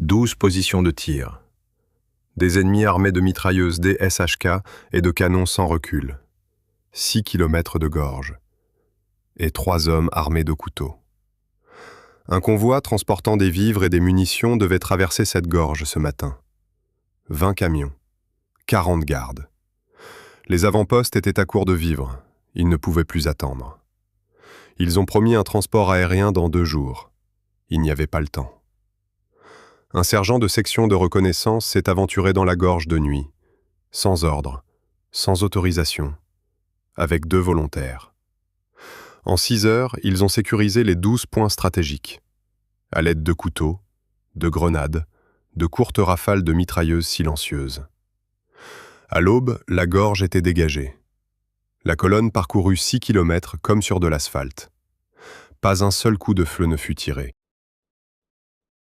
12 positions de tir. Des ennemis armés de mitrailleuses DSHK et de canons sans recul. 6 kilomètres de gorge. Et 3 hommes armés de couteaux. Un convoi transportant des vivres et des munitions devait traverser cette gorge ce matin. 20 camions. 40 gardes. Les avant-postes étaient à court de vivres. Ils ne pouvaient plus attendre. Ils ont promis un transport aérien dans 2 jours. Il n'y avait pas le temps. Un sergent de section de reconnaissance s'est aventuré dans la gorge de nuit, sans ordre, sans autorisation, avec 2 volontaires. En 6 heures, ils ont sécurisé les 12 points stratégiques, à l'aide de couteaux, de grenades, de courtes rafales de mitrailleuses silencieuses. À l'aube, la gorge était dégagée. La colonne parcourut 6 kilomètres comme sur de l'asphalte. Pas un seul coup de feu ne fut tiré.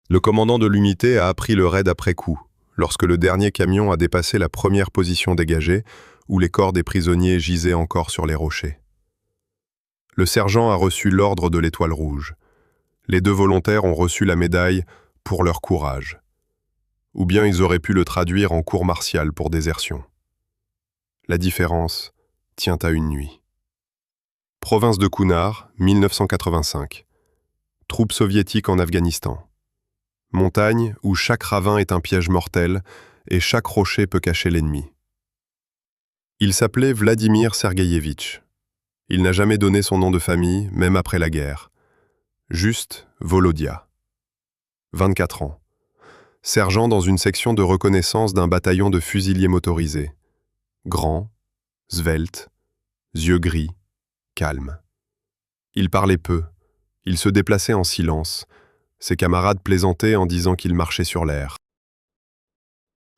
Le commandant de l'unité a appris le raid après coup, lorsque le dernier camion a dépassé la première position dégagée, où les corps des prisonniers gisaient encore sur les rochers. Le sergent a reçu l'ordre de l'Étoile rouge. Les 2 volontaires ont reçu la médaille pour leur courage. Ou bien ils auraient pu le traduire en cour martiale pour désertion. La différence tient à une nuit. Province de Kunar, 1985. Troupes soviétiques en Afghanistan. Montagne où chaque ravin est un piège mortel et chaque rocher peut cacher l'ennemi. Il s'appelait Vladimir Sergueïevitch. Il n'a jamais donné son nom de famille, même après la guerre. Juste Volodia. 24 ans. Sergent dans une section de reconnaissance d'un bataillon de fusiliers motorisés. Grand, svelte, yeux gris, calme. Il parlait peu, il se déplaçait en silence. Ses camarades plaisantaient en disant qu'il marchait sur l'air.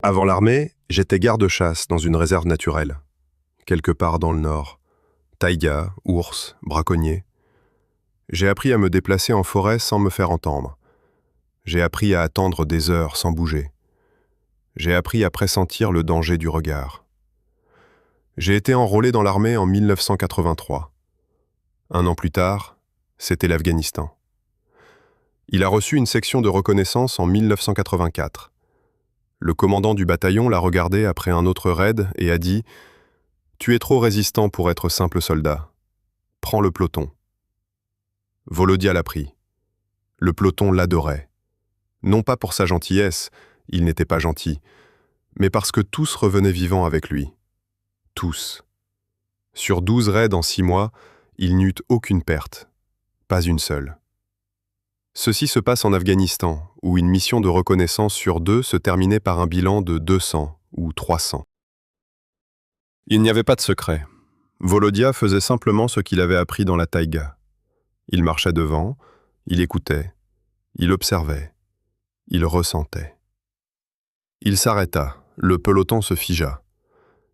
Avant l'armée, j'étais garde-chasse dans une réserve naturelle, quelque part dans le nord. Taïga, ours, braconnier. J'ai appris à me déplacer en forêt sans me faire entendre. J'ai appris à attendre des heures sans bouger. J'ai appris à pressentir le danger du regard. J'ai été enrôlé dans l'armée en 1983. 1 an plus tard, c'était l'Afghanistan. Il a reçu une section de reconnaissance en 1984. Le commandant du bataillon l'a regardé après un autre raid et a dit « Tu es trop résistant pour être simple soldat. Prends le peloton. » Volodia l'a pris. Le peloton l'adorait. Non pas pour sa gentillesse, il n'était pas gentil, mais parce que tous revenaient vivants avec lui. Tous. Sur 12 raids en 6 mois, il n'eut aucune perte. Pas une seule. Ceci se passe en Afghanistan, où une mission de reconnaissance sur 2 se terminait par un bilan de 200 ou 300. Il n'y avait pas de secret. Volodia faisait simplement ce qu'il avait appris dans la taïga. Il marchait devant, il écoutait, il observait, il ressentait. Il s'arrêta, le peloton se figea.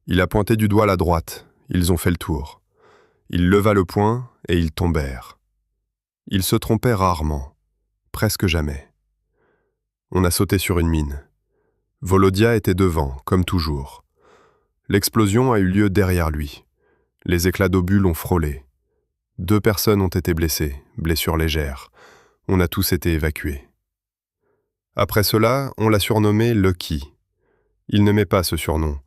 Il a pointé du doigt la droite, ils ont fait le tour. Il leva le poing et ils tombèrent. Il se trompait rarement. Presque jamais. On a sauté sur une mine. Volodia était devant, comme toujours. L'explosion a eu lieu derrière lui. Les éclats d'obus l'ont frôlé. 2 personnes ont été blessées, blessures légères. On a tous été évacués. Après cela, on l'a surnommé Lucky. Il n'aimait pas ce surnom.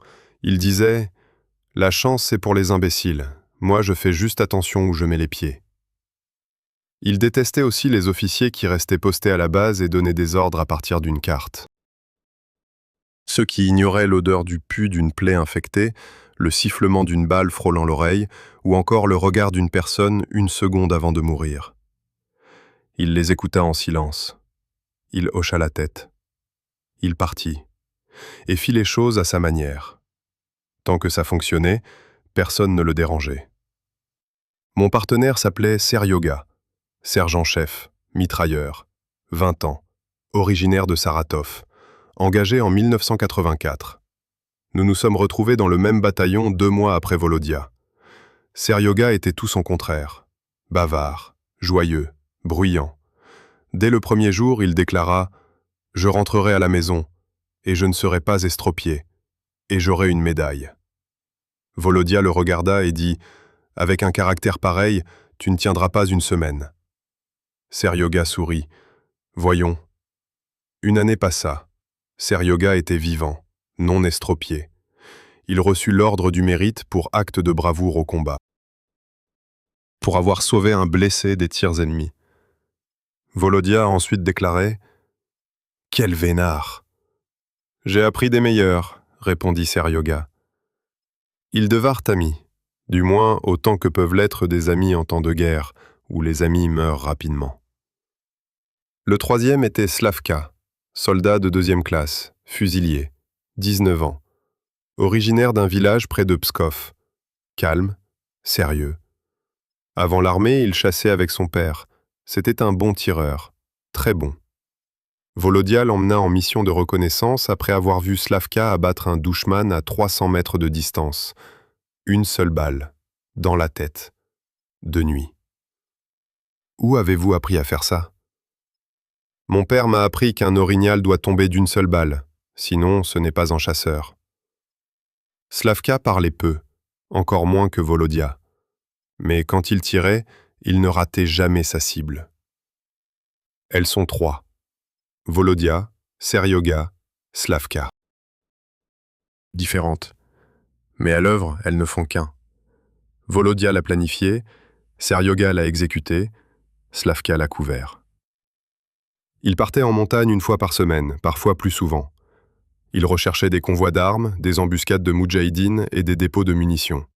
Il disait « La chance, c'est pour les imbéciles. Moi, je fais juste attention où je mets les pieds. » Il détestait aussi les officiers qui restaient postés à la base et donnaient des ordres à partir d'une carte. Ceux qui ignoraient l'odeur du pus d'une plaie infectée, le sifflement d'une balle frôlant l'oreille, ou encore le regard d'une personne 1 seconde avant de mourir. Il les écouta en silence. Il hocha la tête. Il partit, et fit les choses à sa manière. Tant que ça fonctionnait, personne ne le dérangeait. Mon partenaire s'appelait Seryoga. Sergent-chef, mitrailleur, 20 ans, originaire de Saratov, engagé en 1984. Nous nous sommes retrouvés dans le même bataillon 2 mois après Volodia. Seryoga était tout son contraire. Bavard, joyeux, bruyant. Dès le premier jour, il déclara « Je rentrerai à la maison, et je ne serai pas estropié, et j'aurai une médaille. » Volodia le regarda et dit « Avec un caractère pareil, tu ne tiendras pas une semaine. » Seryoga sourit. « Voyons. » Une année passa. Seryoga était vivant, non estropié. Il reçut l'ordre du mérite pour acte de bravoure au combat, pour avoir sauvé un blessé des tirs ennemis. Volodia a ensuite déclaré « Quel vénard !»« J'ai appris des meilleurs », répondit Seryoga. Ils devinrent amis, du moins autant que peuvent l'être des amis en temps de guerre, où les amis meurent rapidement. Le troisième était Slavka, soldat de 2e classe, fusilier, 19 ans, originaire d'un village près de Pskov, calme, sérieux. Avant l'armée, il chassait avec son père. C'était un bon tireur, très bon. Volodia l'emmena en mission de reconnaissance après avoir vu Slavka abattre un douchman à 300 mètres de distance. Une seule balle, dans la tête, de nuit. Où avez-vous appris à faire ça? Mon père m'a appris qu'un orignal doit tomber d'une seule balle, sinon ce n'est pas un chasseur. Slavka parlait peu, encore moins que Volodia. Mais quand il tirait, il ne ratait jamais sa cible. Elles sont 3. Volodia, Seryoga, Slavka. Différentes. Mais à l'œuvre, elles ne font qu'un. Volodia l'a planifié, Seryoga l'a exécuté, Slavka l'a couvert. Il partait en montagne une fois par semaine, parfois plus souvent. Il recherchait des convois d'armes, des embuscades de moudjahidines et des dépôts de munitions.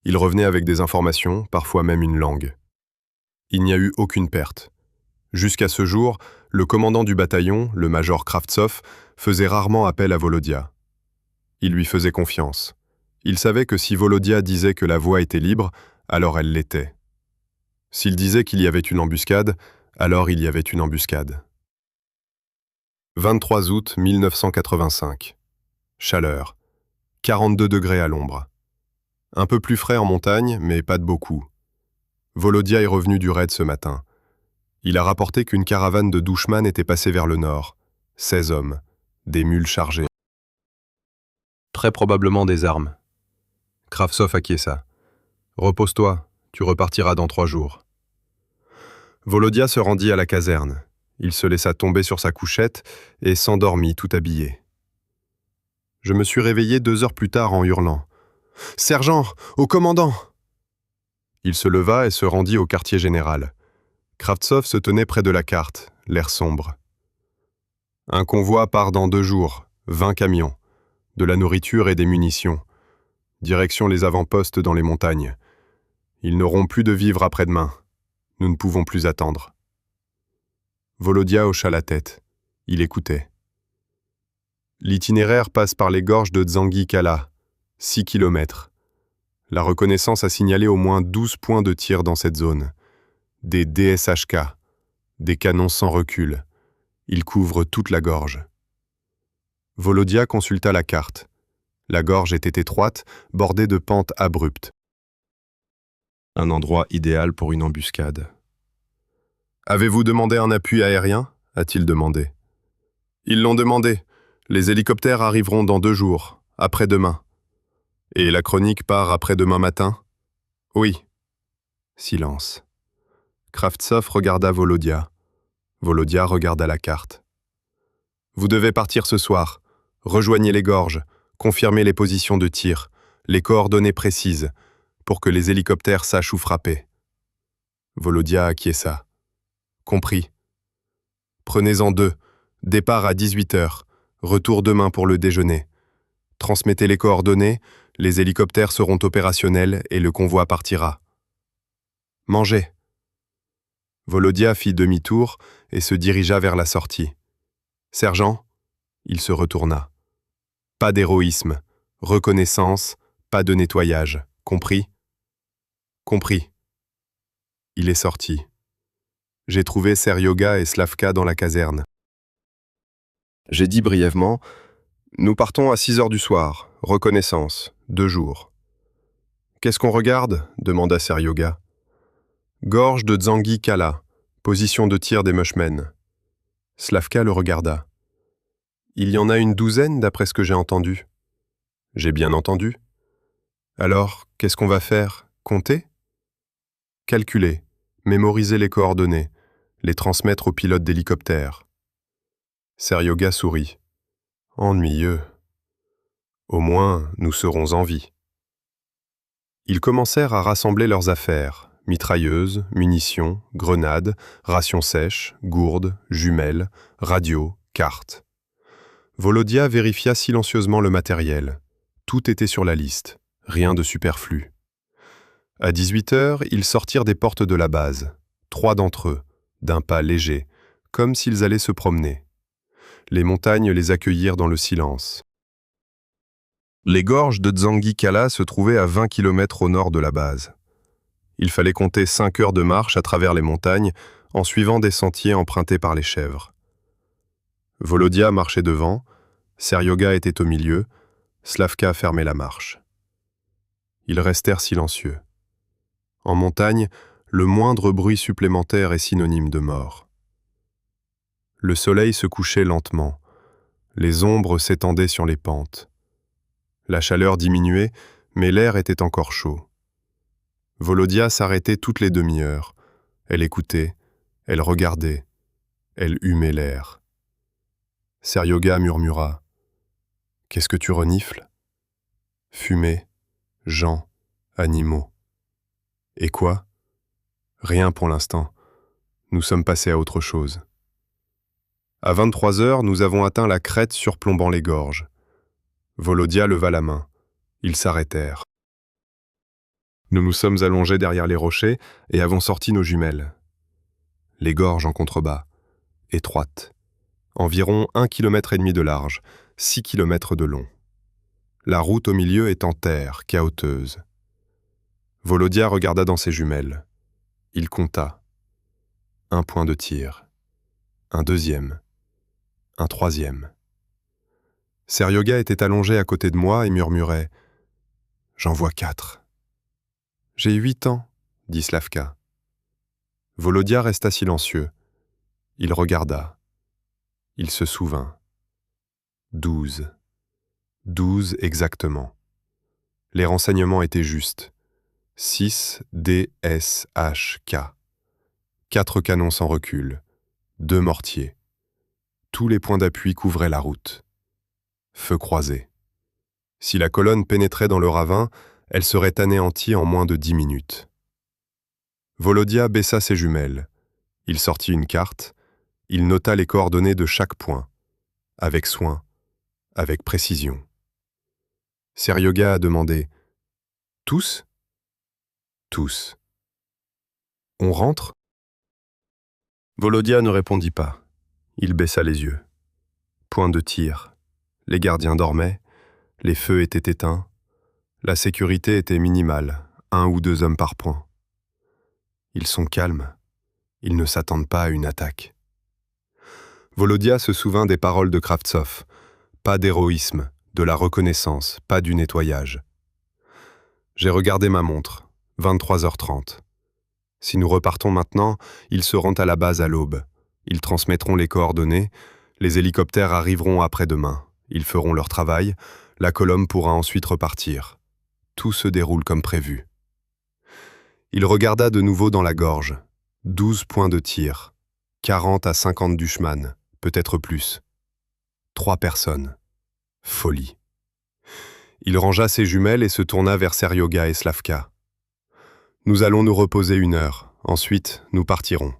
Il revenait avec des informations, parfois même une langue. Il n'y a eu aucune perte. Jusqu'à ce jour, le commandant du bataillon, le major Kravtsov, faisait rarement appel à Volodia. Il lui faisait confiance. Il savait que si Volodia disait que la voie était libre, alors elle l'était. S'il disait qu'il y avait une embuscade, alors il y avait une embuscade. 23 août 1985. Chaleur. 42 degrés à l'ombre. Un peu plus frais en montagne, mais pas de beaucoup. Volodia est revenu du raid ce matin. Il a rapporté qu'une caravane de douchman était passée vers le nord. 16 hommes, des mules chargées. Très probablement des armes. Kravtsov acquiesça. Repose-toi, tu repartiras dans 3 jours. Volodia se rendit à la caserne. Il se laissa tomber sur sa couchette et s'endormit tout habillé. Je me suis réveillé 2 heures plus tard en hurlant. « Sergent, au commandant !» Il se leva et se rendit au quartier général. Kravtsov se tenait près de la carte, l'air sombre. Un convoi part dans 2 jours, 20 camions, de la nourriture et des munitions. Direction les avant-postes dans les montagnes. Ils n'auront plus de vivres après-demain. Nous ne pouvons plus attendre. Volodia hocha la tête. Il écoutait. L'itinéraire passe par les gorges de Dzangi-Kala, 6 kilomètres. La reconnaissance a signalé au moins 12 points de tir dans cette zone. Des DSHK, des canons sans recul. Ils couvrent toute la gorge. Volodia consulta la carte. La gorge était étroite, bordée de pentes abruptes. Un endroit idéal pour une embuscade. « Avez-vous demandé un appui aérien ?» a-t-il demandé. « Ils l'ont demandé. Les hélicoptères arriveront dans 2 jours, après-demain. Et la chronique part après-demain matin ? Oui. » Silence. Kravtsov regarda Volodia. Volodia regarda la carte. « Vous devez partir ce soir. Rejoignez les gorges, confirmez les positions de tir, les coordonnées précises, pour que les hélicoptères sachent où frapper. » Volodia acquiesça. « Compris. Prenez-en 2. Départ à 18h. Retour demain pour le déjeuner. Transmettez les coordonnées, les hélicoptères seront opérationnels et le convoi partira. Mangez. » Volodia fit demi-tour et se dirigea vers la sortie. « Sergent ?» Il se retourna. « Pas d'héroïsme, reconnaissance, pas de nettoyage. Compris ? » Compris. Il est sorti. J'ai trouvé Seryoga et Slavka dans la caserne. J'ai dit brièvement « Nous partons à 6 heures du soir, reconnaissance, 2 jours. »« Qu'est-ce qu'on regarde ?» demanda Seryoga. « Gorge de Dzangi-Kala, position de tir des Mushmen. » Slavka le regarda. « Il y en a une 12aine d'après ce que j'ai entendu. » « J'ai bien entendu. »« Alors, qu'est-ce qu'on va faire ? Compter ? » ?»« Calculer, mémoriser les coordonnées, les transmettre aux pilotes d'hélicoptères. » Seryoga sourit. Ennuyeux. Au moins, nous serons en vie. Ils commencèrent à rassembler leurs affaires, mitrailleuses, munitions, grenades, rations sèches, gourdes, jumelles, radios, cartes. Volodia vérifia silencieusement le matériel. Tout était sur la liste, rien de superflu. À 18h, ils sortirent des portes de la base, 3 d'entre eux, d'un pas léger, comme s'ils allaient se promener. Les montagnes les accueillirent dans le silence. Les gorges de Dzangikala se trouvaient à 20 km au nord de la base. Il fallait compter 5 heures de marche à travers les montagnes en suivant des sentiers empruntés par les chèvres. Volodia marchait devant, Seryoga était au milieu, Slavka fermait la marche. Ils restèrent silencieux. En montagne, le moindre bruit supplémentaire est synonyme de mort. Le soleil se couchait lentement, les ombres s'étendaient sur les pentes. La chaleur diminuait, mais l'air était encore chaud. Volodia s'arrêtait toutes les demi-heures. Elle écoutait, elle regardait, elle humait l'air. Seryoga murmura. « Qu'est-ce que tu renifles ?»« Fumée, gens, animaux. »« Et quoi ?»« Rien pour l'instant. Nous sommes passés à autre chose. » À 23h, nous avons atteint la crête surplombant les gorges. Volodia leva la main. Ils s'arrêtèrent. Nous nous sommes allongés derrière les rochers et avons sorti nos jumelles. Les gorges en contrebas, étroites. Environ 1,5 km de large, 6 km de long. La route au milieu est en terre, cahoteuse. Volodia regarda dans ses jumelles. Il compta. 1 point de tir. Un deuxième. Un troisième. Seryoga était allongé à côté de moi et murmurait « J'en vois 4. »« J'ai 8 ans, » dit Slavka. Volodia resta silencieux. Il regarda. Il se souvint. 12. 12 exactement. Les renseignements étaient justes. 6 DSHK. 4 canons sans recul. 2 mortiers. Tous les points d'appui couvraient la route. Feu croisé. Si la colonne pénétrait dans le ravin, elle serait anéantie en moins de 10 minutes. Volodia baissa ses jumelles. Il sortit une carte. Il nota les coordonnées de chaque point. Avec soin, avec précision. Seryoga a demandé « Tous ?»« Tous. »« On rentre ?» Volodia ne répondit pas. Il baissa les yeux. Point de tir. Les gardiens dormaient, les feux étaient éteints, la sécurité était minimale, 1 ou 2 hommes par point. Ils sont calmes, ils ne s'attendent pas à une attaque. Volodia se souvint des paroles de Kravtsov. Pas d'héroïsme, de la reconnaissance, pas du nettoyage. J'ai regardé ma montre, 23h30. Si nous repartons maintenant, ils seront à la base à l'aube. Ils transmettront les coordonnées, les hélicoptères arriveront après-demain. Ils feront leur travail, la colonne pourra ensuite repartir. Tout se déroule comme prévu. Il regarda de nouveau dans la gorge. 12 points de tir. 40 à 50 dushman, peut-être plus. 3 personnes. Folie. Il rangea ses jumelles et se tourna vers Seryoga et Slavka. Nous allons nous reposer 1 heure. Ensuite, nous partirons.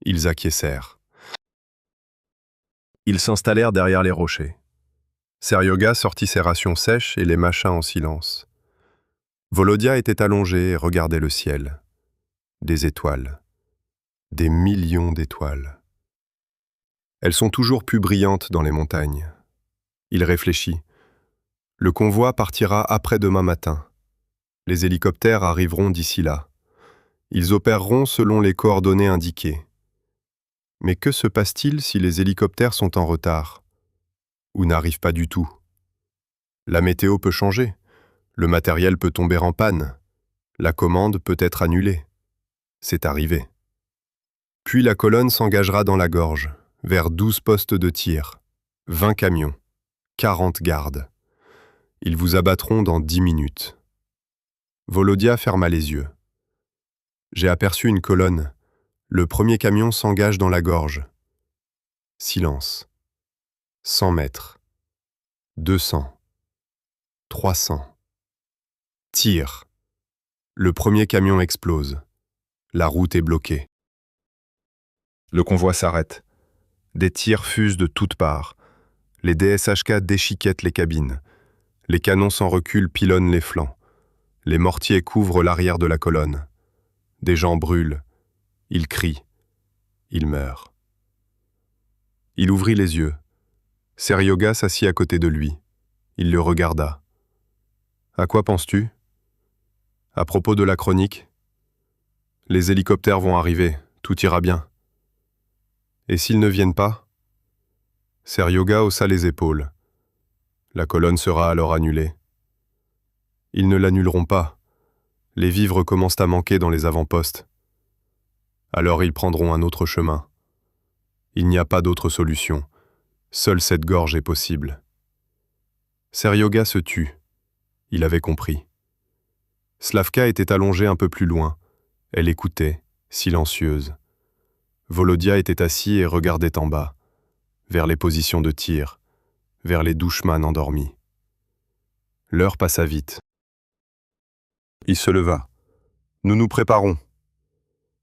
Ils acquiescèrent. Ils s'installèrent derrière les rochers. Seryoga sortit ses rations sèches et les mâcha en silence. Volodia était allongé et regardait le ciel. Des étoiles. Des millions d'étoiles. Elles sont toujours plus brillantes dans les montagnes. Il réfléchit. Le convoi partira après-demain matin. Les hélicoptères arriveront d'ici là. Ils opéreront selon les coordonnées indiquées. Mais que se passe-t-il si les hélicoptères sont en retard ou n'arrivent pas du tout? La météo peut changer, le matériel peut tomber en panne, la commande peut être annulée. C'est arrivé. Puis la colonne s'engagera dans la gorge, vers 12 postes de tir, 20 camions, 40 gardes. Ils vous abattront dans 10 minutes. Volodia ferma les yeux. J'ai aperçu une colonne. Le premier camion s'engage dans la gorge. Silence. 100 mètres. 200. 300. Tir. Le premier camion explose. La route est bloquée. Le convoi s'arrête. Des tirs fusent de toutes parts. Les DSHK déchiquettent les cabines. Les canons sans recul pilonnent les flancs. Les mortiers couvrent l'arrière de la colonne. Des gens brûlent. Ils crient. Ils meurent. Il ouvrit les yeux. Seryoga s'assit à côté de lui. Il le regarda. « À quoi penses-tu ? À propos de la chronique ? Les hélicoptères vont arriver, tout ira bien. Et s'ils ne viennent pas ? Seryoga haussa les épaules. La colonne sera alors annulée. Ils ne l'annuleront pas. Les vivres commencent à manquer dans les avant-postes. Alors ils prendront un autre chemin. Il n'y a pas d'autre solution. Seule cette gorge est possible. Seryoga se tut. Il avait compris. Slavka était allongée un peu plus loin. Elle écoutait, silencieuse. Volodia était assis et regardait en bas, vers les positions de tir, vers les douchemans endormis. L'heure passa vite. Il se leva. « Nous nous préparons. »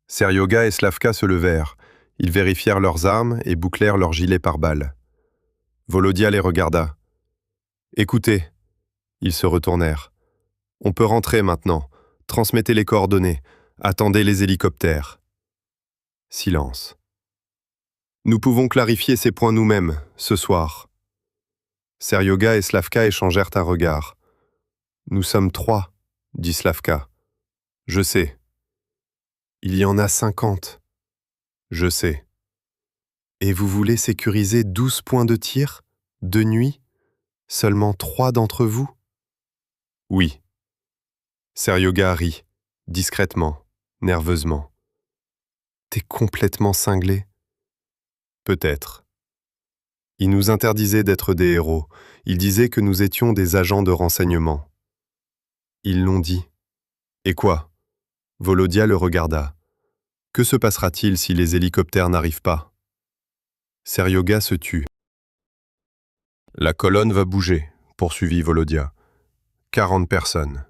Seryoga et Slavka se levèrent. Ils vérifièrent leurs armes et bouclèrent leurs gilets pare-balles. Volodia les regarda. « Écoutez. » Ils se retournèrent. « On peut rentrer maintenant. Transmettez les coordonnées. Attendez les hélicoptères. » Silence. « Nous pouvons clarifier ces points nous-mêmes, ce soir. » Seryoga et Slavka échangèrent un regard. « Nous sommes 3, dit Slavka. « Je sais. » « Il y en a 50. »« Je sais. »« Et vous voulez sécuriser 12 points de tir, de nuit, seulement 3 d'entre vous ?»« Oui. » Seryoga rit, discrètement, nerveusement. « T'es complètement cinglé ?»« Peut-être. » Il nous interdisait d'être des héros. Il disait que nous étions des agents de renseignement. Ils l'ont dit. Et quoi ? Volodia le regarda. Que se passera-t-il si les hélicoptères n'arrivent pas ? Seryoga se tut. La colonne va bouger, poursuivit Volodia. 40 personnes.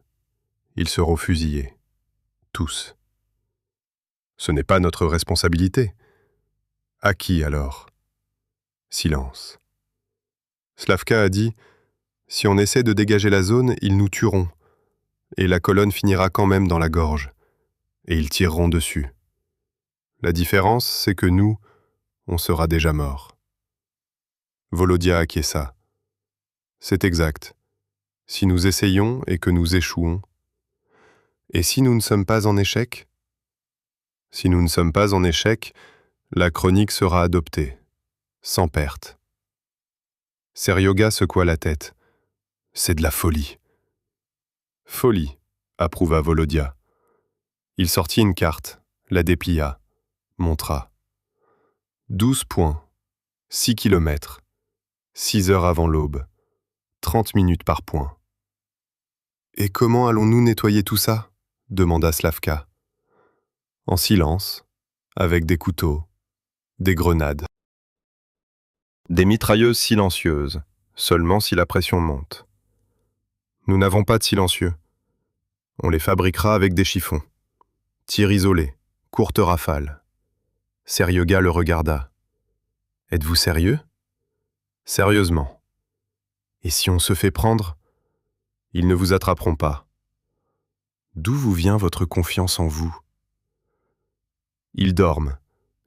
Ils seront fusillés. Tous. Ce n'est pas notre responsabilité. À qui alors ? Silence. Slavka a dit « Si on essaie de dégager la zone, ils nous tueront. Et la colonne finira quand même dans la gorge. Et ils tireront dessus. La différence, c'est que nous, on sera déjà morts. » Volodia acquiesça. « C'est exact. Si nous essayons et que nous échouons. Et si nous ne sommes pas en échec ? Si nous ne sommes pas en échec, la chronique sera adoptée, sans perte. » Seryoga secoua la tête. « C'est de la folie. »« Folie, » approuva Volodia. Il sortit une carte, la déplia, montra. 12 points, 6 kilomètres, 6 heures avant l'aube, 30 minutes par point. « Et comment allons-nous nettoyer tout ça ?» demanda Slavka. En silence, avec des couteaux, des grenades. Des mitrailleuses silencieuses, seulement si la pression monte. Nous n'avons pas de silencieux. On les fabriquera avec des chiffons. Tir isolé, courte rafale. Seryoga le regarda. « Êtes-vous sérieux ? » ?»« Sérieusement. »« Et si on se fait prendre ? » ?»« Ils ne vous attraperont pas. » »« D'où vous vient votre confiance en vous ? » ?»« Ils dorment.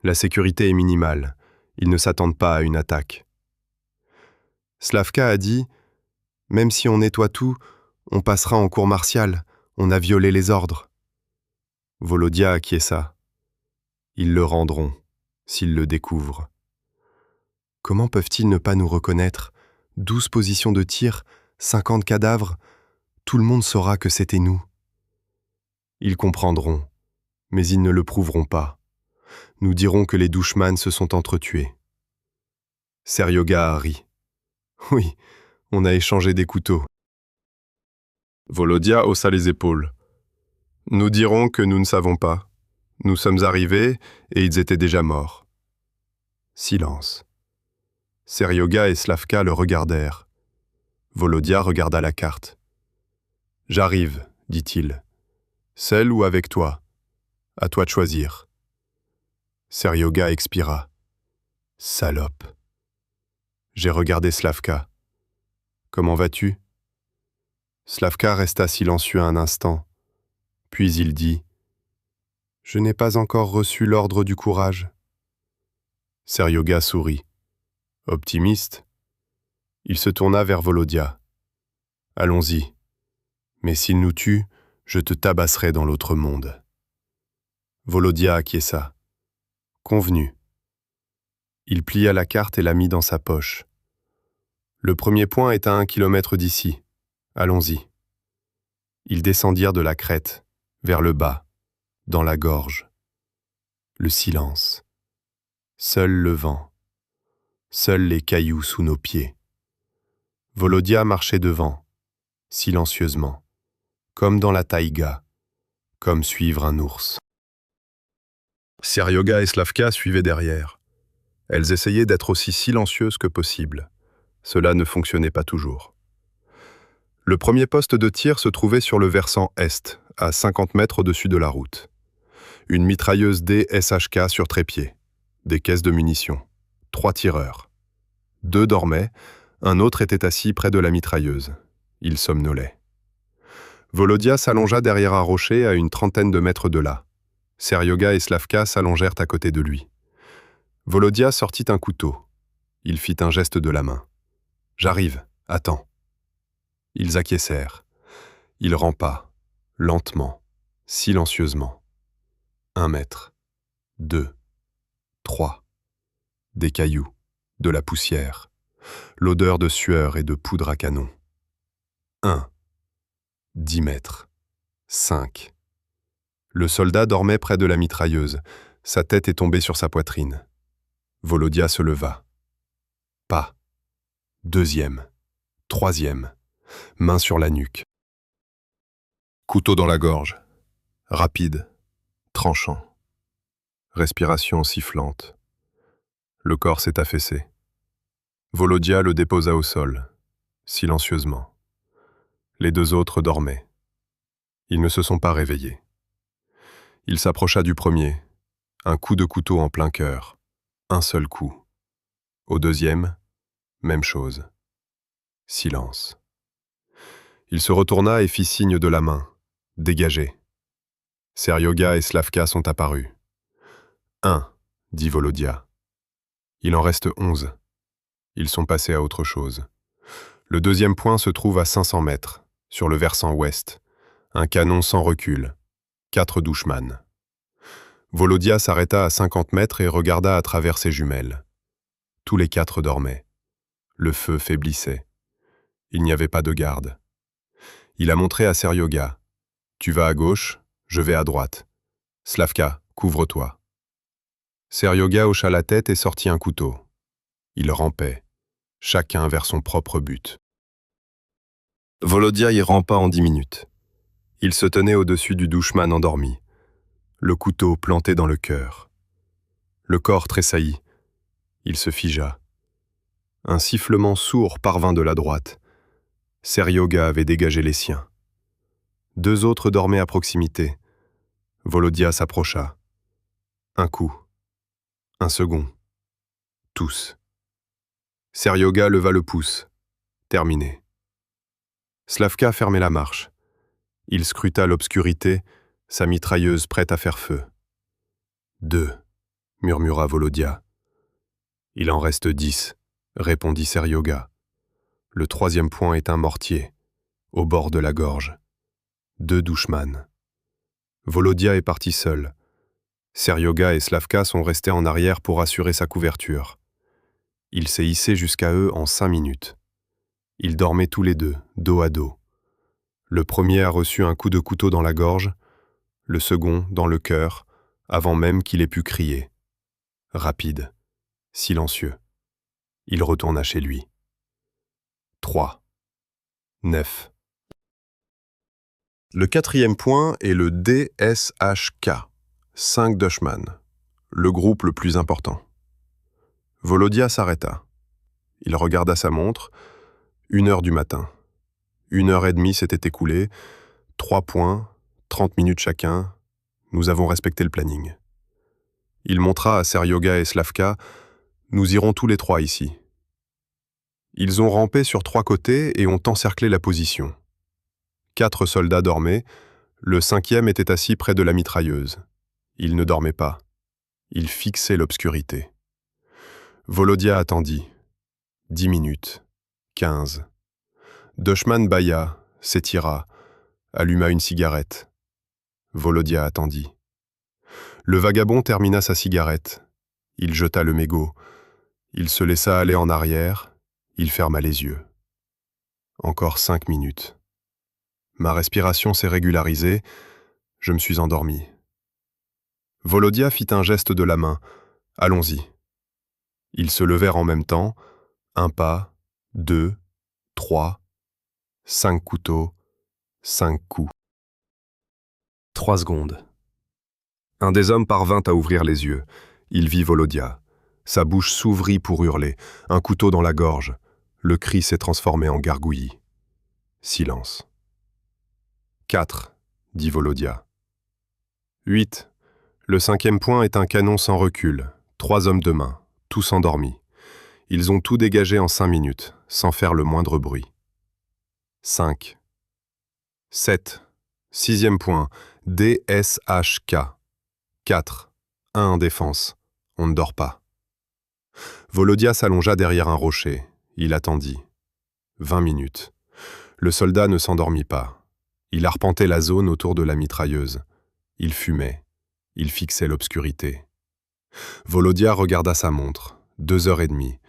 La sécurité est minimale. Ils ne s'attendent pas à une attaque. » Slavka a dit « Même si on nettoie tout, on passera en cour martiale. On a violé les ordres. » Volodia acquiesça. Ils le rendront, s'ils le découvrent. Comment peuvent-ils ne pas nous reconnaître ? 12 positions de tir, 50 cadavres, tout le monde saura que c'était nous. Ils comprendront, mais ils ne le prouveront pas. Nous dirons que les douchemans se sont entretués. Seryoga a ri. Oui, on a échangé des couteaux. Volodia haussa les épaules. Nous dirons que nous ne savons pas. Nous sommes arrivés et ils étaient déjà morts. Silence. Seryoga et Slavka le regardèrent. Volodia regarda la carte. « J'arrive, dit-il. Seul ou avec toi? À toi de choisir. » Seryoga expira. « Salope. » J'ai regardé Slavka. « Comment vas-tu » Slavka resta silencieux un instant. Puis il dit « Je n'ai pas encore reçu l'ordre du courage. » Seryoga sourit. Optimiste. Il se tourna vers Volodia. « Allons-y. Mais s'il nous tue, je te tabasserai dans l'autre monde. » Volodia acquiesça. « Convenu. » Il plia la carte et la mit dans sa poche. « Le premier point est à 1 kilomètre d'ici. Allons-y. » Ils descendirent de la crête, vers le bas, dans la gorge. Le silence. Seul le vent. Seuls les cailloux sous nos pieds. Volodia marchait devant, silencieusement, comme dans la taïga, comme suivre un ours. Seryoga et Slavka suivaient derrière. Elles essayaient d'être aussi silencieuses que possible. Cela ne fonctionnait pas toujours. Le premier poste de tir se trouvait sur le versant est, à 50 mètres au-dessus de la route. Une mitrailleuse DSHK sur trépied, des caisses de munitions, 3 tireurs. 2 dormaient, un autre était assis près de la mitrailleuse. Il somnolait. Volodia s'allongea derrière un rocher à une trentaine de mètres de là. Seryoga et Slavka s'allongèrent à côté de lui. Volodia sortit un couteau. Il fit un geste de la main. « J'arrive, attends. » Ils acquiescèrent. Il rampa, lentement, silencieusement. 1 mètre, 2, 3. Des cailloux, de la poussière, l'odeur de sueur et de poudre à canon. 1. 10 mètres, 5. Le soldat dormait près de la mitrailleuse. Sa tête est tombée sur sa poitrine. Volodia se leva. Pas. 2e, 3e. Main sur la nuque. Couteau dans la gorge. Rapide, tranchant. Respiration sifflante. Le corps s'est affaissé. Volodia le déposa au sol, silencieusement. Les 2 autres dormaient. Ils ne se sont pas réveillés. Il s'approcha du premier. Un coup de couteau en plein cœur. Un seul coup. Au 2e, même chose. Silence. Il se retourna et fit signe de la main. Dégagez. Seryoga et Slavka sont apparus. 1, dit Volodia. Il en reste 11. Ils sont passés à autre chose. Le 2e point se trouve à 500 mètres, sur le versant ouest. Un canon sans recul. 4 douchman. Volodia s'arrêta à 50 mètres et regarda à travers ses jumelles. Tous les 4 dormaient. Le feu faiblissait. Il n'y avait pas de garde. Il a montré à Seryoga. « Tu vas à gauche, je vais à droite. Slavka, couvre-toi. » Seryoga hocha la tête et sortit un couteau. Ils rampaient, chacun vers son propre but. Volodia y rampa en 10 minutes. Il se tenait au-dessus du douchman endormi, le couteau planté dans le cœur. Le corps tressaillit. Il se figea. Un sifflement sourd parvint de la droite. Seryoga avait dégagé les siens. 2 autres dormaient à proximité. Volodia s'approcha. Un coup. Un second. Tous. Seryoga leva le pouce. Terminé. Slavka fermait la marche. Il scruta l'obscurité, sa mitrailleuse prête à faire feu. 2, murmura Volodia. Il en reste 10, répondit Seryoga. Le 3e point est un mortier, au bord de la gorge. 2 douchman. Volodia est parti seul. Seryoga et Slavka sont restés en arrière pour assurer sa couverture. Il s'est hissé jusqu'à eux en 5 minutes. Ils dormaient tous les 2, dos à dos. Le premier a reçu un coup de couteau dans la gorge, le second dans le cœur, avant même qu'il ait pu crier. Rapide, silencieux. Il retourna chez lui. 3. 9. Le 4e point est le DSHK, 5 Dushman, le groupe le plus important. Volodia s'arrêta. Il regarda sa montre. 1 heure du matin. 1 heure et demie s'était écoulée. 3 points, 30 minutes chacun. Nous avons respecté le planning. Il montra à Seryoga et Slavka. Nous irons tous les 3 ici. Ils ont rampé sur 3 côtés et ont encerclé la position. 4 soldats dormaient. Le 5e était assis près de la mitrailleuse. Il ne dormait pas. Il fixait l'obscurité. Volodia attendit. 10 minutes. 15. Dushman bâilla, s'étira, alluma une cigarette. Volodia attendit. Le vagabond termina sa cigarette. Il jeta le mégot. Il se laissa aller en arrière. Il ferma les yeux. Encore 5 minutes. Ma respiration s'est régularisée. Je me suis endormi. Volodia fit un geste de la main. Allons-y. Ils se levèrent en même temps. 1 pas, 2, 3, 5 couteaux, 5 coups. 3 secondes. Un des hommes parvint à ouvrir les yeux. Il vit Volodia. Sa bouche s'ouvrit pour hurler. Un couteau dans la gorge. Le cri s'est transformé en gargouillis. Silence. 4, dit Volodia. 8. Le 5e point est un canon sans recul. 3 hommes de main, tous endormis. Ils ont tout dégagé en 5 minutes, sans faire le moindre bruit. 5. 7. 6e point, DSHK. 4. 1 en défense. On ne dort pas. Volodia s'allongea derrière un rocher. Il attendit. 20 minutes. Le soldat ne s'endormit pas. Il arpentait la zone autour de la mitrailleuse. Il fumait. Il fixait l'obscurité. Volodia regarda sa montre. 2 heures et demie.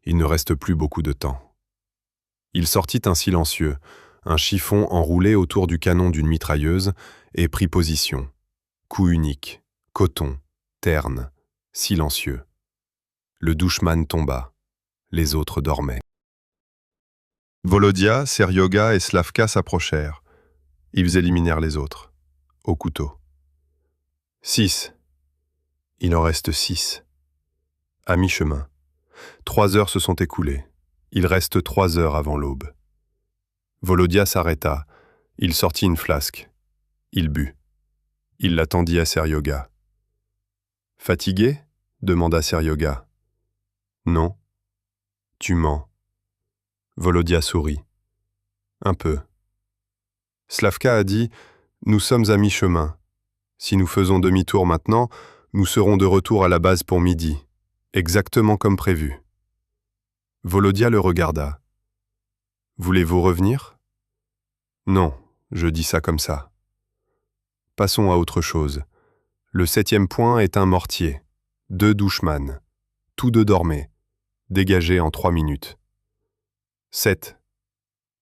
Il ne reste plus beaucoup de temps. Il sortit un silencieux, un chiffon enroulé autour du canon d'une mitrailleuse, et prit position. Coup unique, coton, terne, silencieux. Le douchman tomba. Les autres dormaient. Volodia, Seryoga et Slavka s'approchèrent. Ils éliminèrent les autres. Au couteau. 6. Il en reste 6. À mi-chemin. 3 heures se sont écoulées. Il reste 3 heures avant l'aube. Volodia s'arrêta. Il sortit une flasque. Il but. Il la tendit à Seryoga. « Fatigué ?» demanda Seryoga. « Non. »« Tu mens. » Volodia sourit. « Un peu. » Slavka a dit « Nous sommes à mi-chemin. Si nous faisons demi-tour maintenant, nous serons de retour à la base pour midi, exactement comme prévu. » Volodia le regarda. « Voulez-vous revenir ?»« Non, je dis ça comme ça. » Passons à autre chose. Le 7e point est un mortier. 2 douchman. Tous 2 dormaient. Dégagés en 3 minutes. 7.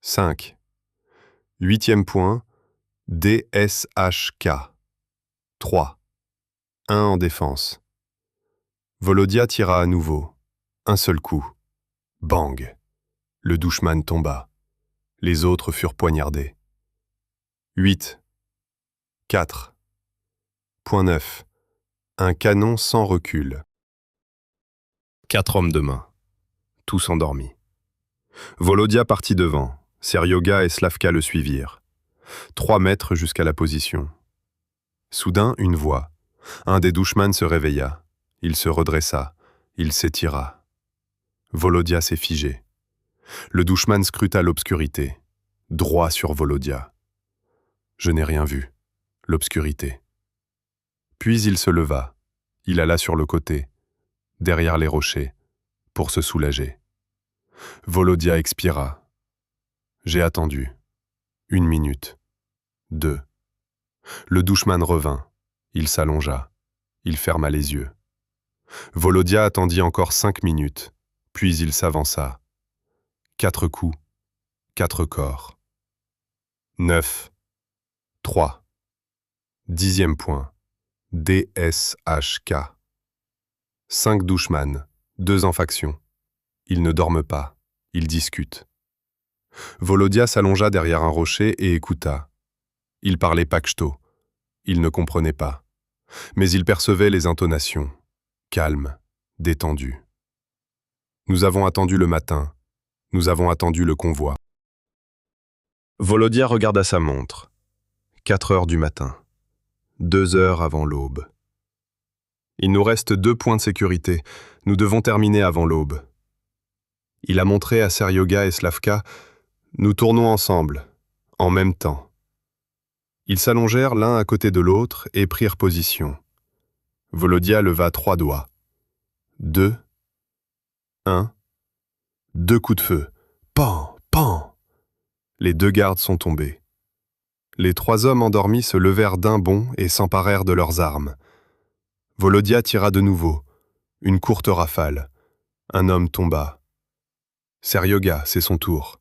5. 8e point. DSHK. 3. 1 en défense. Volodia tira à nouveau. Un seul coup. Bang. Le douchman tomba. Les autres furent poignardés. 8. 4. Point 9. Un canon sans recul. 4 hommes de main. Tous endormis. Volodia partit devant. Seryoga et Slavka le suivirent. 3 mètres jusqu'à la position. Soudain, une voix. Un des douchman se réveilla. Il se redressa. Il s'étira. Volodia s'est figé. Le douchman scruta l'obscurité. Droit sur Volodia. Je n'ai rien vu. L'obscurité. Puis il se leva. Il alla sur le côté, derrière les rochers, pour se soulager. Volodia expira. J'ai attendu. 1 minute. 2. Le douchman revint. Il s'allongea. Il ferma les yeux. Volodia attendit encore 5 minutes, puis il s'avança. 4 coups. 4 corps. 9. 3. 10e point. DSHK. 5 douchman, 2 en faction. Ils ne dorment pas, ils discutent. Volodia s'allongea derrière un rocher et écouta. Il parlait pachto. Il ne comprenait pas. Mais il percevait les intonations. Calme, détendu. Nous avons attendu le matin. Nous avons attendu le convoi. Volodia regarda sa montre. 4 heures du matin. 2 heures avant l'aube. Il nous reste 2 points de sécurité. Nous devons terminer avant l'aube. Il a montré à Seryoga et Slavka, nous tournons ensemble, en même temps. Ils s'allongèrent l'un à côté de l'autre et prirent position. Volodia leva 3 doigts. 2, 1, 2 coups de feu. Pan, pan. Les 2 gardes sont tombés. Les 3 hommes endormis se levèrent d'un bond et s'emparèrent de leurs armes. Volodia tira de nouveau. Une courte rafale. Un homme tomba. Seryoga, c'est son tour.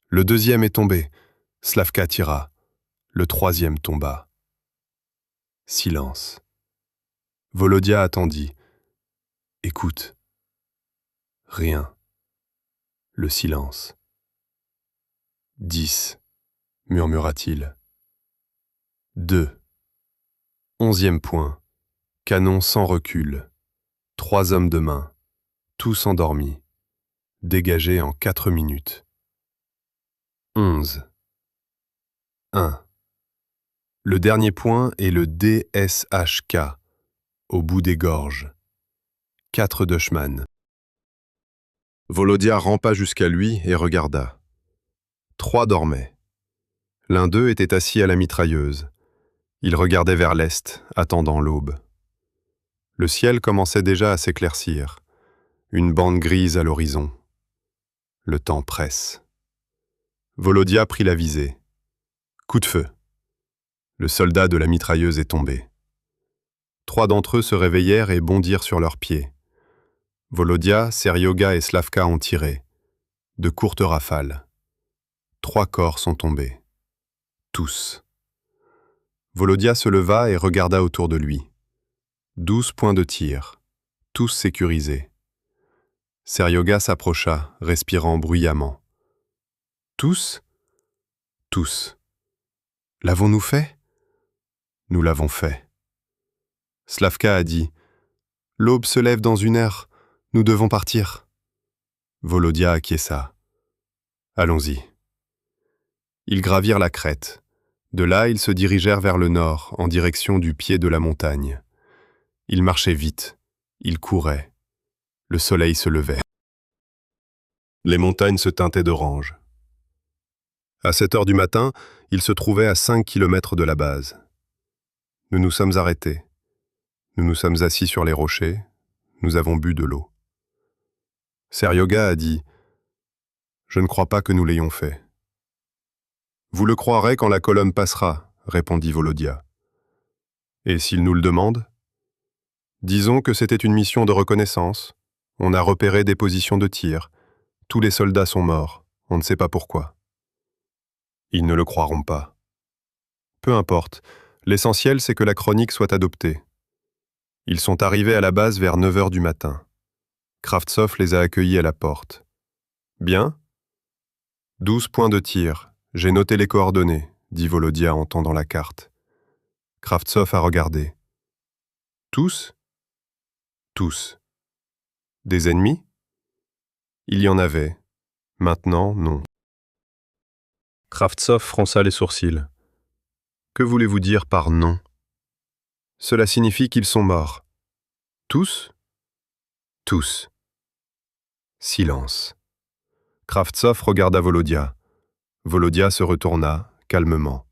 Le 2e est tombé. Slavka tira. Le 3e tomba. Silence. Volodia attendit. Écoute. Rien. Le silence. 10, murmura-t-il. 2. 11e point. Canon sans recul. 3 hommes de main. Tous endormis. Dégagés en 4 minutes. 11. 1. Le dernier point est le DSHK, au bout des gorges. 4 Dutchman. Volodia rampa jusqu'à lui et regarda. 3 dormaient. L'un d'eux était assis à la mitrailleuse. Il regardait vers l'est, attendant l'aube. Le ciel commençait déjà à s'éclaircir. Une bande grise à l'horizon. Le temps presse. Volodia prit la visée. Coup de feu. Le soldat de la mitrailleuse est tombé. 3 d'entre eux se réveillèrent et bondirent sur leurs pieds. Volodia, Seryoga et Slavka ont tiré. De courtes rafales. 3 corps sont tombés. Tous. Volodia se leva et regarda autour de lui. 12 points de tir. Tous sécurisés. Seryoga s'approcha, respirant bruyamment. Tous ? Tous. L'avons-nous fait ? Nous l'avons fait. Slavka a dit « L'aube se lève dans 1 heure, nous devons partir. » Volodia acquiesça. « Allons-y. » Ils gravirent la crête. De là, ils se dirigèrent vers le nord, en direction du pied de la montagne. Ils marchaient vite. Ils couraient. Le soleil se levait. Les montagnes se teintaient d'orange. À 7 heures du matin, ils se trouvaient à 5 kilomètres de la base. Nous nous sommes arrêtés. Nous nous sommes assis sur les rochers. Nous avons bu de l'eau. Seryoga a dit « Je ne crois pas que nous l'ayons fait. » « Vous le croirez quand la colonne passera, » répondit Volodia. « Et s'il nous le demande ? Disons que c'était une mission de reconnaissance. On a repéré des positions de tir. Tous les soldats sont morts. On ne sait pas pourquoi. » Ils ne le croiront pas. Peu importe. L'essentiel, c'est que la chronique soit adoptée. Ils sont arrivés à la base vers 9 heures du matin. Kravtsov les a accueillis à la porte. « Bien ? 12 points de tir. J'ai noté les coordonnées, dit Volodia en tendant la carte. Kravtsov a regardé. Tous ? Tous. Des ennemis ? Il y en avait. Maintenant, non. Kravtsov fronça les sourcils. Que voulez-vous dire par non ? Cela signifie qu'ils sont morts. Tous ? Tous. Silence. Kravtsov regarda Volodia. Volodia se retourna, calmement.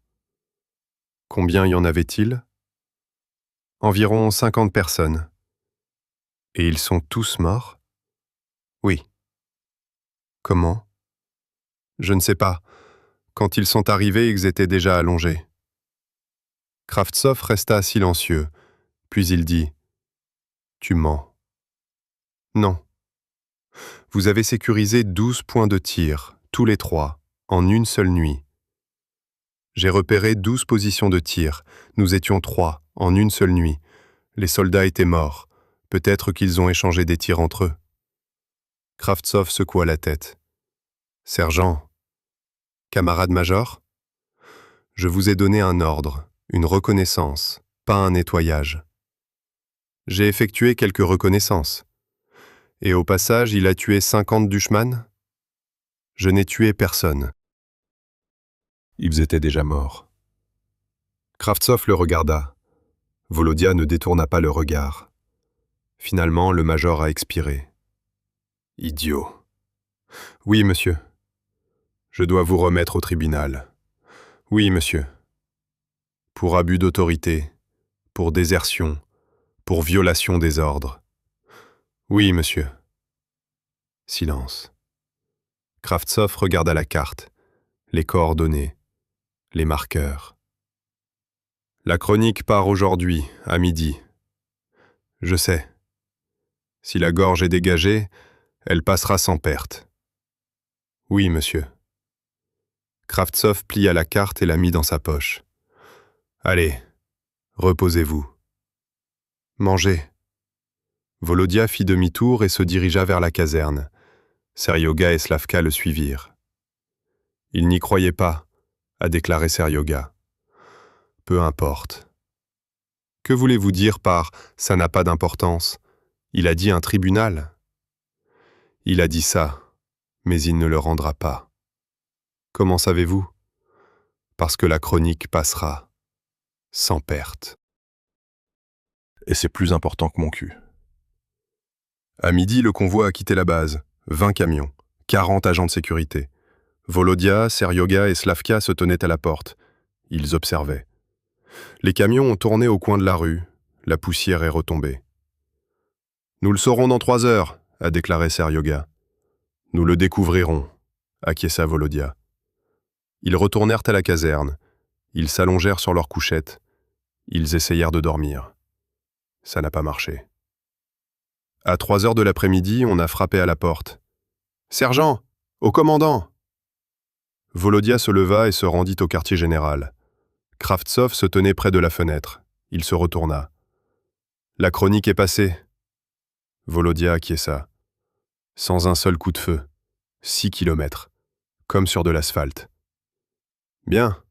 Combien y en avait-il ? Environ 50 personnes. Et ils sont tous morts ? Oui. Comment ? Je ne sais pas. Quand ils sont arrivés, ils étaient déjà allongés. Kravtsov resta silencieux, puis il dit « Tu mens. » Non. Vous avez sécurisé 12 points de tir, tous les 3, en une seule nuit. J'ai repéré 12 positions de tir. Nous étions 3, en une seule nuit. Les soldats étaient morts. Peut-être qu'ils ont échangé des tirs entre eux. Kravtsov secoua la tête. Sergent, camarade-major, je vous ai donné un ordre, une reconnaissance, pas un nettoyage. J'ai effectué quelques reconnaissances. Et au passage, il a tué 50 Dushman? Je n'ai tué personne. Ils étaient déjà morts. Kravtsov le regarda. Volodia ne détourna pas le regard. Finalement, le major a expiré. Idiot. Oui, monsieur. Je dois vous remettre au tribunal. Oui, monsieur. Pour abus d'autorité, pour désertion, pour violation des ordres. Oui, monsieur. Silence. Kravtsov regarda la carte, les coordonnées, les marqueurs. La chronique part aujourd'hui, à midi. Je sais. Si la gorge est dégagée, elle passera sans perte. Oui, monsieur. Kravtsov plia la carte et la mit dans sa poche. Allez, reposez-vous. Mangez. Volodia fit demi-tour et se dirigea vers la caserne. Seryoga et Slavka le suivirent. Il n'y croyait pas, a déclaré Seryoga. Peu importe. Que voulez-vous dire par « ça n'a pas d'importance » ? Il a dit un tribunal. Il a dit ça, mais il ne le rendra pas. Comment savez-vous ? Parce que la chronique passera, sans perte. Et c'est plus important que mon cul. À midi, le convoi a quitté la base. 20 camions, 40 agents de sécurité. Volodia, Seryoga et Slavka se tenaient à la porte. Ils observaient. Les camions ont tourné au coin de la rue. La poussière est retombée. « Nous le saurons dans 3 heures », a déclaré Seryoga. « Nous le découvrirons », acquiesça Volodia. Ils retournèrent à la caserne. Ils s'allongèrent sur leur couchette. Ils essayèrent de dormir. Ça n'a pas marché. À 3 heures de l'après-midi, on a frappé à la porte. « Sergent, au commandant !» Volodia se leva et se rendit au quartier général. Kravtsov se tenait près de la fenêtre. Il se retourna. « La chronique est passée. » Volodia acquiesça. Sans un seul coup de feu. 6 kilomètres. Comme sur de l'asphalte. Bien.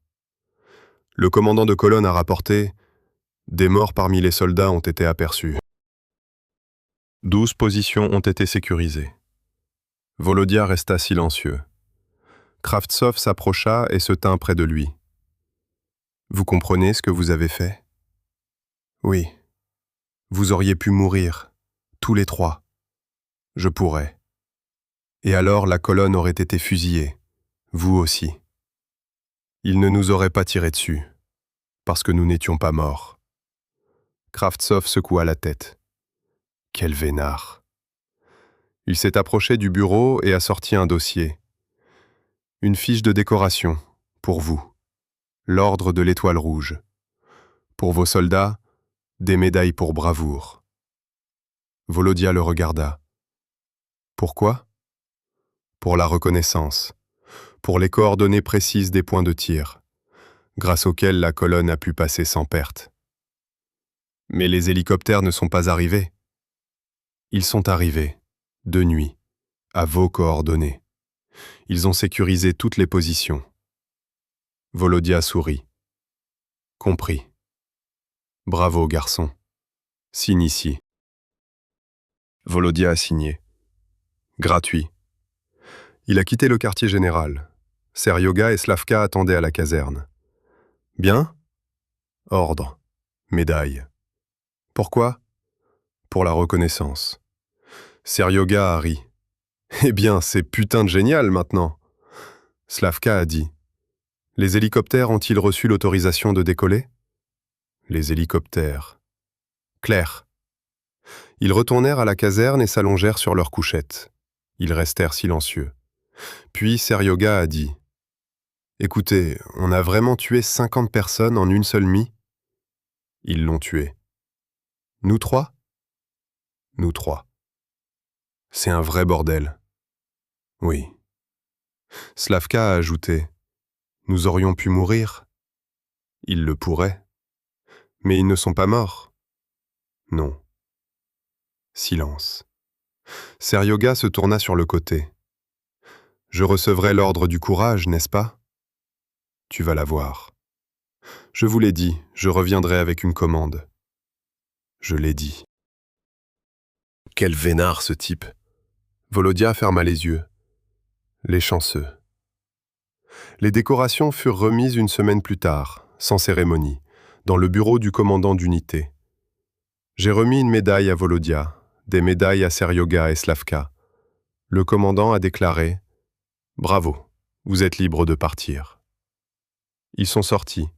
Le commandant de colonne a rapporté « Des morts parmi les soldats ont été aperçus. 12 positions ont été sécurisées. » Volodia resta silencieux. Kravtsov s'approcha et se tint près de lui. « Vous comprenez ce que vous avez fait ? » « Oui. Vous auriez pu mourir, tous les 3. Je pourrais. Et alors la colonne aurait été fusillée, vous aussi. Il ne nous aurait pas tiré dessus, parce que nous n'étions pas morts. » Kravtsov secoua la tête. Quel vénard. Il s'est approché du bureau et a sorti un dossier. Une fiche de décoration, pour vous. L'ordre de l'Étoile rouge. Pour vos soldats, des médailles pour bravoure. Volodia le regarda. Pourquoi ? Pour la reconnaissance, pour les coordonnées précises des points de tir, grâce auxquels la colonne a pu passer sans perte. Mais les hélicoptères ne sont pas arrivés. Ils sont arrivés, de nuit, à vos coordonnées. Ils ont sécurisé toutes les positions. Volodia sourit. Compris. Bravo, garçon. Signe ici. Volodia a signé. Gratuit. Il a quitté le quartier général. Seryoga et Slavka attendaient à la caserne. Bien ? Ordre. Médaille. Pourquoi ? Pour la reconnaissance. Seryoga a ri. Eh bien, c'est putain de génial maintenant. Slavka a dit. Les hélicoptères ont-ils reçu l'autorisation de décoller ? Les hélicoptères. Clair. Ils retournèrent à la caserne et s'allongèrent sur leurs couchettes. Ils restèrent silencieux. Puis Seryoga a dit « Écoutez, on a vraiment tué 50 personnes en une seule nuit ? » Ils l'ont tué. « Nous 3 ? » Nous 3. C'est un vrai bordel. Oui. Slavka a ajouté « Nous aurions pu mourir. » Ils le pourraient. Mais ils ne sont pas morts. Non. Silence. Seryoga se tourna sur le côté. « Je recevrai l'ordre du courage, n'est-ce pas ? Tu vas l'avoir. Je vous l'ai dit, je reviendrai avec une commande. Je l'ai dit. » Quel vénard ce type. Volodia ferma les yeux. Les chanceux. Les décorations furent remises une semaine plus tard, sans cérémonie, dans le bureau du commandant d'unité. J'ai remis une médaille à Volodia, des médailles à Seryoga et Slavka. Le commandant a déclaré « Bravo, vous êtes libres de partir ». Ils sont sortis.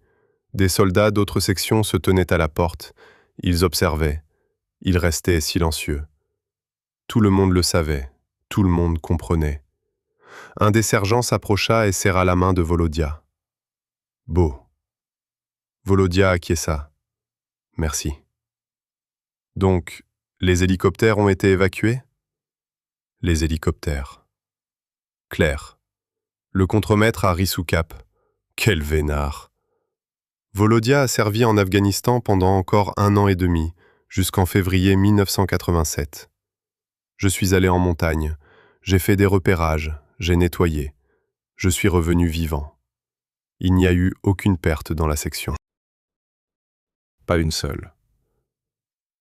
Des soldats d'autres sections se tenaient à la porte. Ils observaient. Ils restaient silencieux. Tout le monde le savait. Tout le monde comprenait. Un des sergents s'approcha et serra la main de Volodia. « Beau. » Volodia acquiesça. « Merci. » Donc, les hélicoptères ont été évacués ? Les hélicoptères. Claire. Le contremaître a ri sous cap. Quel vénard. Volodia a servi en Afghanistan pendant encore 1 an et demi, jusqu'en février 1987. Je suis allé en montagne, j'ai fait des repérages, j'ai nettoyé. Je suis revenu vivant. Il n'y a eu aucune perte dans la section. Pas une seule.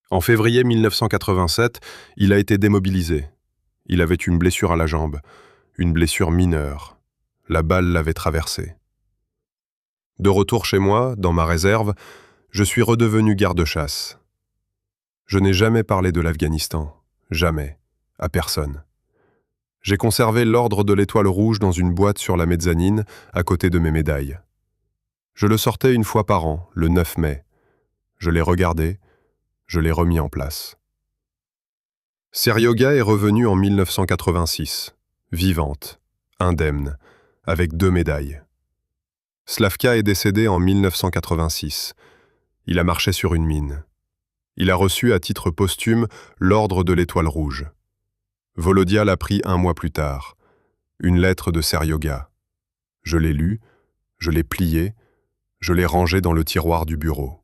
En février 1987, il a été démobilisé. Il avait une blessure à la jambe, une blessure mineure. La balle l'avait traversé. De retour chez moi, dans ma réserve, je suis redevenu garde-chasse. Je n'ai jamais parlé de l'Afghanistan, jamais, à personne. J'ai conservé l'ordre de l'Étoile rouge dans une boîte sur la mezzanine, à côté de mes médailles. Je le sortais une fois par an, le 9 mai. Je l'ai regardé, je l'ai remis en place. Seryoga est revenue en 1986, vivante, indemne, avec 2 médailles. Slavka est décédé en 1986. Il a marché sur une mine. Il a reçu à titre posthume l'ordre de l'Étoile rouge. Volodia l'a pris 1 mois plus tard. Une lettre de Seryoga. Je l'ai lue, je l'ai pliée, je l'ai rangée dans le tiroir du bureau.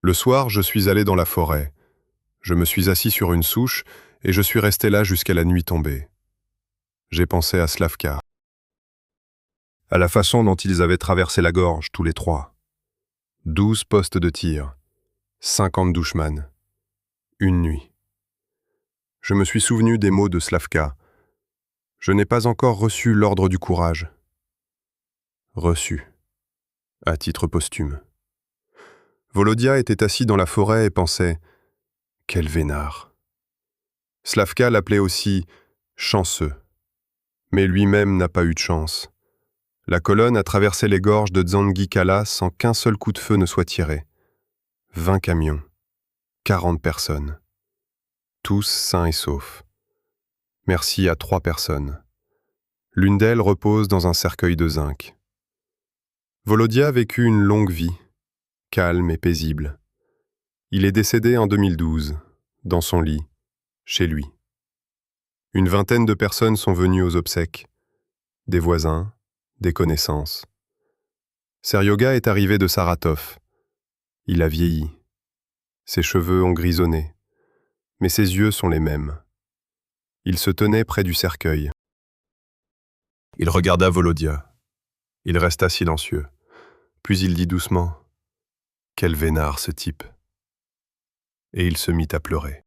Le soir, je suis allé dans la forêt. Je me suis assis sur une souche et je suis resté là jusqu'à la nuit tombée. J'ai pensé à Slavka, à la façon dont ils avaient traversé la gorge, tous les 3. 12 postes de tir, 50 douchman. Une nuit. Je me suis souvenu des mots de Slavka. Je n'ai pas encore reçu l'ordre du courage. Reçu, à titre posthume. Volodia était assis dans la forêt et pensait « Quel vénard !» Slavka l'appelait aussi « chanceux ». Mais lui-même n'a pas eu de chance. La colonne a traversé les gorges de Dzangikala sans qu'un seul coup de feu ne soit tiré. 20 camions, 40 personnes. Tous sains et saufs. Merci à 3 personnes. L'une d'elles repose dans un cercueil de zinc. Volodia a vécu une longue vie, calme et paisible. Il est décédé en 2012, dans son lit, chez lui. Une vingtaine de personnes sont venues aux obsèques. Des voisins, des connaissances. Seryoga est arrivé de Saratov. Il a vieilli. Ses cheveux ont grisonné. Mais ses yeux sont les mêmes. Il se tenait près du cercueil. Il regarda Volodia. Il resta silencieux. Puis il dit doucement « Quel vénard ce type !» Et il se mit à pleurer.